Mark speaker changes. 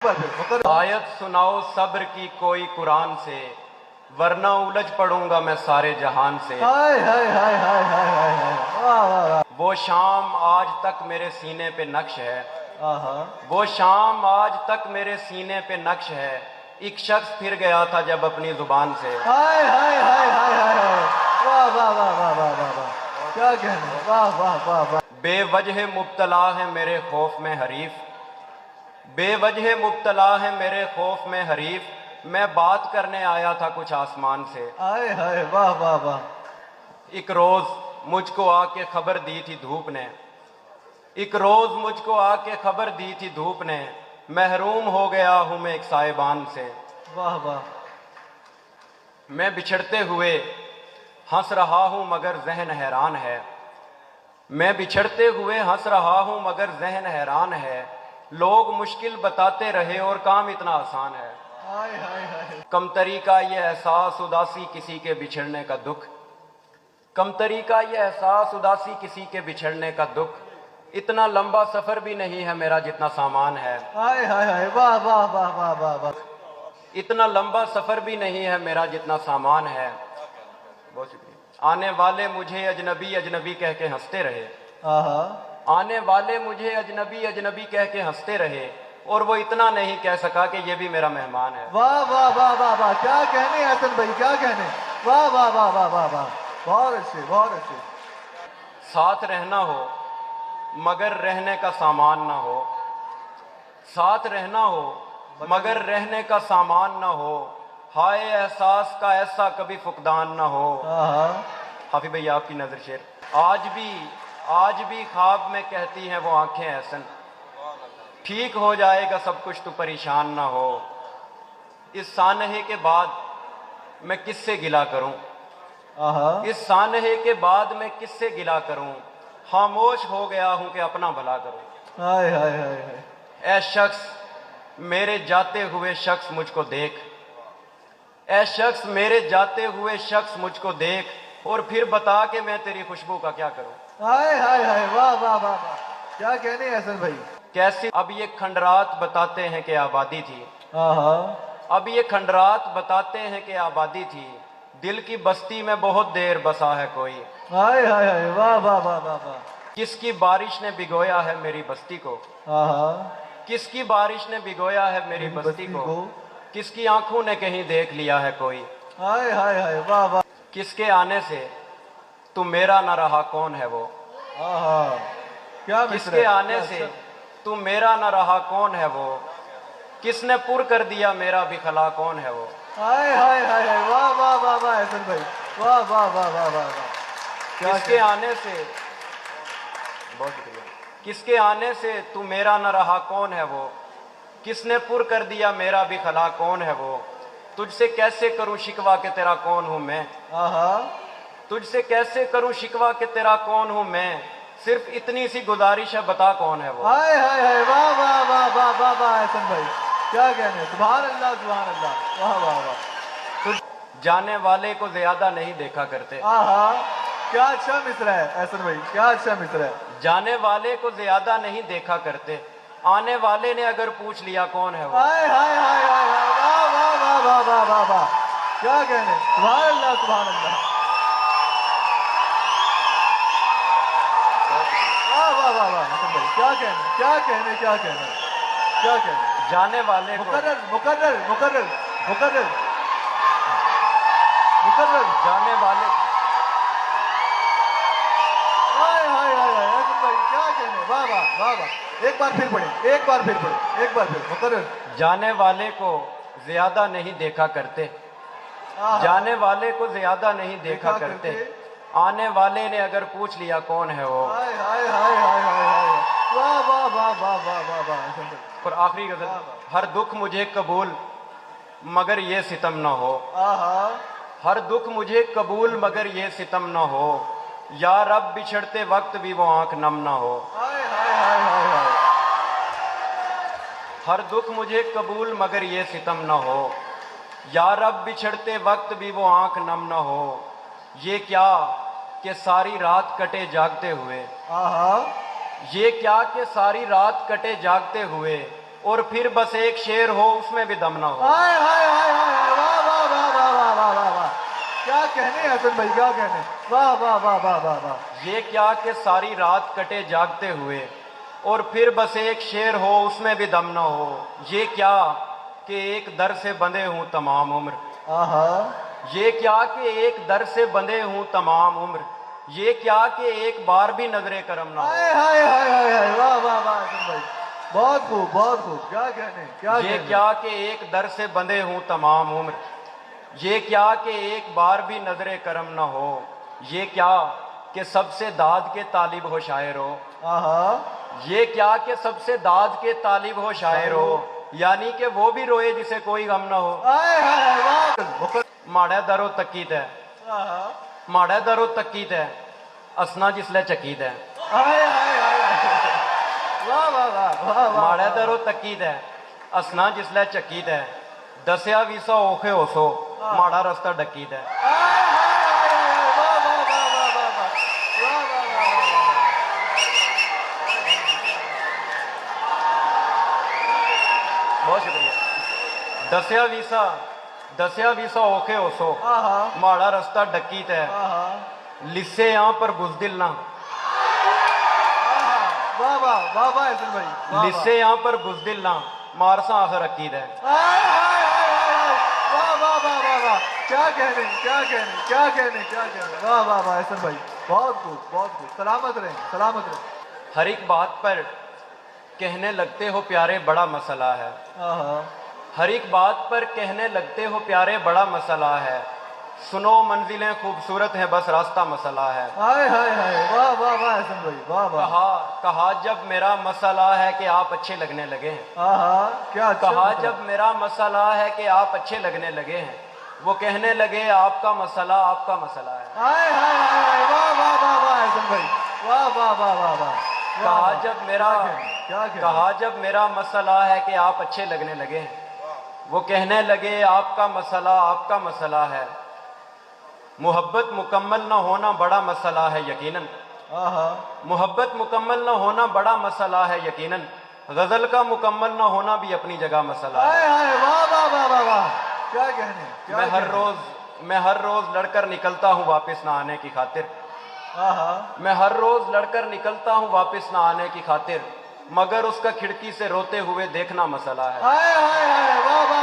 Speaker 1: आयत सुनाओ सब्र की कोई कुरान से, वरना उलझ पड़ूंगा मैं सारे जहान से।
Speaker 2: हाय हाय हाय हाय हाय हाय हाय, वाह वाह वाह।
Speaker 1: वो शाम आज तक मेरे सीने पे नक्श है,
Speaker 2: आहा,
Speaker 1: वो शाम आज तक मेरे सीने पे नक्श है। एक शख्स फिर गया था जब अपनी जुबान से।
Speaker 2: हाय हाय हाय हाय हाय हाय, वाह वाह वाह वाह वाह वाह वाह, क्या कहना, वाह वाह वाह वाह।
Speaker 1: बेवजह मुब्तला है मेरे खौफ में हरीफ, बेवजह मुब्तला है मेरे खौफ में हरीफ। मैं बात करने आया था कुछ आसमान से।
Speaker 2: हाय हाय, वाह वाह वाह।
Speaker 1: एक रोज मुझको आके खबर दी थी धूप ने, एक रोज मुझको आके खबर दी थी धूप ने। महरूम हो गया हूं मैं एक साहिबान से।
Speaker 2: वाह वाह।
Speaker 1: मैं बिछड़ते हुए हंस रहा हूं मगर जहन हैरान है, मैं बिछड़ते हुए हंस रहा हूं मगर जहन हैरान है। लोग मुश्किल बताते रहे और काम इतना आसान है।
Speaker 2: हाय हाय हाय,
Speaker 1: कमतरी का ये एहसास उदासी किसी के बिछड़ने का दुख, कमतरी का ये एहसास उदासी किसी के बिछड़ने का दुख। इतना लंबा सफर भी नहीं है मेरा जितना सामान है,
Speaker 2: हाय हाय हाय, वाह वाह वाह वाह वाह वाह।
Speaker 1: इतना लंबा सफर भी नहीं है मेरा जितना सामान है। बहुत शुक्रिया। आने वाले मुझे अजनबी अजनबी कह के हंसते रहे,
Speaker 2: आहा,
Speaker 1: आने वाले मुझे अजनबी अजनबी कह के हंसते रहे, और वो इतना नहीं कह सका कि ये भी मेरा मेहमान है।
Speaker 2: वाह वाह वाह वाह वाह, क्या कहने हसन भाई, क्या कहने, वाह वाह वाह वाह वाह वाह, बहुत अच्छे बहुत अच्छे।
Speaker 1: साथ रहना हो मगर रहने का सामान ना हो, साथ रहना हो मगर रहने का सामान ना हो। हाय एहसास का ऐसा कभी फुकदान ना हो।
Speaker 2: आहा,
Speaker 1: हाफिज भैया आपकी नजर शेर। आज भी ख्वाब में कहती हैं वो आंखें ऐसन, ठीक हो जाएगा सब कुछ तू परेशान ना हो। इस सानहे के बाद मैं किससे गिला करूं,
Speaker 2: आहा,
Speaker 1: इस सानहे के बाद मैं किससे गिला करूं। खामोश हो गया हूं कि अपना भला करूं।
Speaker 2: हाय हाय हाय हाय,
Speaker 1: ऐ शख्स मेरे जाते हुए शख्स मुझको देख, ऐ शख्स मेरे जाते हुए शख्स मुझको देख, और फिर बता कि मैं तेरी खुशबू का क्या करूं।
Speaker 2: हाय हाय हाय, वाह वाह वाह वाह, क्या कहने हसन भाई।
Speaker 1: कैसे अब ये खंडरात बताते हैं कि आबादी थी,
Speaker 2: आहा,
Speaker 1: अब ये खंडरात बताते हैं कि आबादी थी। दिल की बस्ती में बहुत देर बसा है कोई,
Speaker 2: हाय हाय हाय, वाह वाह वाह वाह वाह।
Speaker 1: किसकी बारिश ने भिगोया है मेरी बस्ती को,
Speaker 2: आहा,
Speaker 1: किसकी बारिश ने भिगोया है मेरी बस्ती को। किसकी आंखों ने कहीं देख लिया है कोई।
Speaker 2: हाय हाय हाय, वाह वाह।
Speaker 1: किसके आने से तू मेरा न रहा कौन है वो,
Speaker 2: आहा, क्या मित्र
Speaker 1: किसके
Speaker 2: है,
Speaker 1: आने
Speaker 2: क्या
Speaker 1: से
Speaker 2: अच्छा।
Speaker 1: तू मेरा न रहा कौन है वो। किसने पुर कर दिया मेरा भी खला कौन है वो।
Speaker 2: हाय हाय हाय हाय, वाह वाह वाह वाह हसन भाई, वाह वाह वाह वाह वाह वाह। क्या
Speaker 1: किसके आने से, बहुत शुक्रिया। किसके आने से तू मेरा न रहा कौन है वो, किसने पुर कर दिया मेरा भी खला कौन है वो। तुझसे कैसे करूं शिकवा के तेरा कौन हूं मैं,
Speaker 2: आहा,
Speaker 1: तुझसे कैसे करूं शिकवा के तेरा कौन हूं मैं। सिर्फ इतनी सी गुजारिश है बता कौन है वो।
Speaker 2: हाय हाय हाय, वाह वाह वाह वाह वाह वाह हसन भाई, क्या कहने, सुभान अल्लाह सुभान अल्लाह, वाह वाह वाह।
Speaker 1: तुझ जाने वाले को ज्यादा नहीं देखा करते,
Speaker 2: आहा, क्या अच्छा मित्र है हसन भाई, क्या अच्छा मित्र है।
Speaker 1: जाने वाले को ज्यादा नहीं देखा करते, आने वाले ने अगर पूछ लिया कौन है वो।
Speaker 2: हाय हाय हाय हाय हाय, वाह वाह वाह वाह वाह वाह वाह, क्या कहने, सुभान अल्लाह सुभान अल्लाह, वाह वाह वाह वाह हसन भाई, क्या कहने क्या कहने क्या कहने क्या कहने।
Speaker 1: जाने वाले को,
Speaker 2: मुकर्रर मुकर्रर मुकर्रर मुकर्रर मुकर्रर,
Speaker 1: जाने वाले को,
Speaker 2: हाय हाय हाय हाय हसन भाई, क्या कहने, वाह वाह वाह वाह। एक बार फिर पढ़े, एक बार फिर पढ़े, एक बार फिर मुकर्रर।
Speaker 1: जाने वाले को ज्यादा नहीं देखा करते,
Speaker 2: आहा,
Speaker 1: जाने वाले को ज्यादा नहीं देखा करते, आने वाले ने अगर पूछ लिया कौन है वो।
Speaker 2: हाय हाय हाय हाय हाय हाय, वाह वाह वाह वाह वाह वाह वाह हसन भाई।
Speaker 1: और आखिरी गजल। हर दुख मुझे कबूल मगर ये सितम ना हो,
Speaker 2: आहा,
Speaker 1: हर दुख मुझे कबूल मगर ये सितम ना हो। या रब बिछड़ते वक्त भी वो आंख नम ना हो।
Speaker 2: हाय हाय हाय हाय हाय,
Speaker 1: हर दुख मुझे कबूल मगर ये सितम ना हो। या रब बिछड़ते वक्त भी वो आंख नम ना हो। ये क्या कि सारी रात कटे जागते हुए,
Speaker 2: आहा,
Speaker 1: ये क्या कि सारी रात कटे जागते हुए, और फिर बस एक शेर हो उसमें भी दम ना हो।
Speaker 2: हाय हाय हाय हाय, वाह वाह वाह वाह वाह वाह वाह वाह, क्या कहने हसन भाई, क्या कहने, वाह वाह वाह वाह वाह वाह।
Speaker 1: ये क्या कि सारी रात कटे जागते हुए और फिर बस एक शेर हो उसमें भी दम ना हो। ये क्या कि एक दर से बंधे हूं तमाम उम्र।
Speaker 2: आहा,
Speaker 1: ये क्या कि एक दर से बंधे हूं तमाम उम्र। ये क्या कि एक बार भी नजरे करम ना हो।
Speaker 2: हाय हाय हाय हाय हाय, वाह वाह वाह हसन भाई, बहुत खूब बहुत खूब, क्या कहने, क्या
Speaker 1: ये
Speaker 2: कहने।
Speaker 1: क्या कि एक दर से बंधे हूं तमाम उम्र। ये क्या कि एक बार भी नजरे करम ना हो। ये क्या कि सबसे दाद के तालिब हो शायर हो।
Speaker 2: आहा,
Speaker 1: ये क्या कि सबसे दाद के तालिब हो शायर हो, यानी कि वो भी रोए जिसे कोई गम ना हो।
Speaker 2: हाय हाय हाय, वाह,
Speaker 1: माड़ा दरो तकीद है,
Speaker 2: आहा,
Speaker 1: माड़ा दरो तकीद है, असना जिसले चकीद है।
Speaker 2: हाय हाय हाय हाय, वाह वाह वाह वाह वाह,
Speaker 1: माड़ा दरो तकीद है, असना जिसले चकीद है। दसिया भी सौ औखे हो सो, माड़ा रस्ता डकीद है।
Speaker 2: हाय हाय हाय हाय, वाह वाह वाह वाह वाह वाह, वाह वाह वाह वाह वाह।
Speaker 1: बहुत शुक्रिया। दसिया वीसा औखे हो सो,
Speaker 2: आहा,
Speaker 1: माड़ा रस्ता डकीत है।
Speaker 2: आहा,
Speaker 1: लिस्से यहाँ पर बुजदिल ना,
Speaker 2: आहा, वाह वाह वाह वाह हसन भाई, वाह वाह।
Speaker 1: लिस्से यहाँ पर बुजदिल ना, मारसा आखिर अकीद है।
Speaker 2: हाय हाय हाय हाय हाय, वाह वाह वाह वाह वाह, क्या कहने, क्या कहने, क्या कहने, क्या कहने, वाह वाह वाह हसन भाई, बहुत खूब बहुत खूब, सलामत रहें, सलामत रहें।
Speaker 1: हर एक बात पर कहने लगते हो प्यारे बड़ा मसला है।
Speaker 2: आहा,
Speaker 1: हर एक बात पर कहने लगते हो प्यारे बड़ा मसला है। सुनो मंजिलें खूबसूरत हैं बस रास्ता मसला है।
Speaker 2: हाय हाय हाय, वाह वाह वाह हसन भाई, वाह वाह।
Speaker 1: कहा जब मेरा मसला है कि आप अच्छे लगने लगे हैं।
Speaker 2: आहा, क्या अच्छा
Speaker 1: कहा
Speaker 2: मसला।
Speaker 1: जब मेरा मसला है कि आप अच्छे लगने लगे हैं। वो कहने लगे आपका मसला है।
Speaker 2: हाय हाय हाय हाय, वाह वाह वाह वाह हसन भाई, वाह वाह वाह वाह वाह।
Speaker 1: कहा जब मेरा
Speaker 2: क्या कहने,
Speaker 1: कहा जब मेरा मसला है कि आप अच्छे लगने लगे हैं। वो कहने लगे आपका मसला है। मोहब्बत मुकम्मल ना होना बड़ा मसला है यकीनन।
Speaker 2: आहा,
Speaker 1: मोहब्बत मुकम्मल ना होना बड़ा मसला है यकीनन। गजल का मुकम्मल ना होना भी अपनी जगह मसला
Speaker 2: हाय
Speaker 1: है।
Speaker 2: हाय, वाह वाह वाह वाह वाह, क्या कहने, क्या कहने।
Speaker 1: मैं हर रोज लड़कर निकलता हूँ वापस ना आने की खातिर।
Speaker 2: आहा,
Speaker 1: मैं हर रोज लड़कर निकलता हूँ वापस ना आने की खातिर, मगर उसका खिड़की से रोते हुए देखना मसला है।
Speaker 2: हाय हाय हाय, वाह वाह।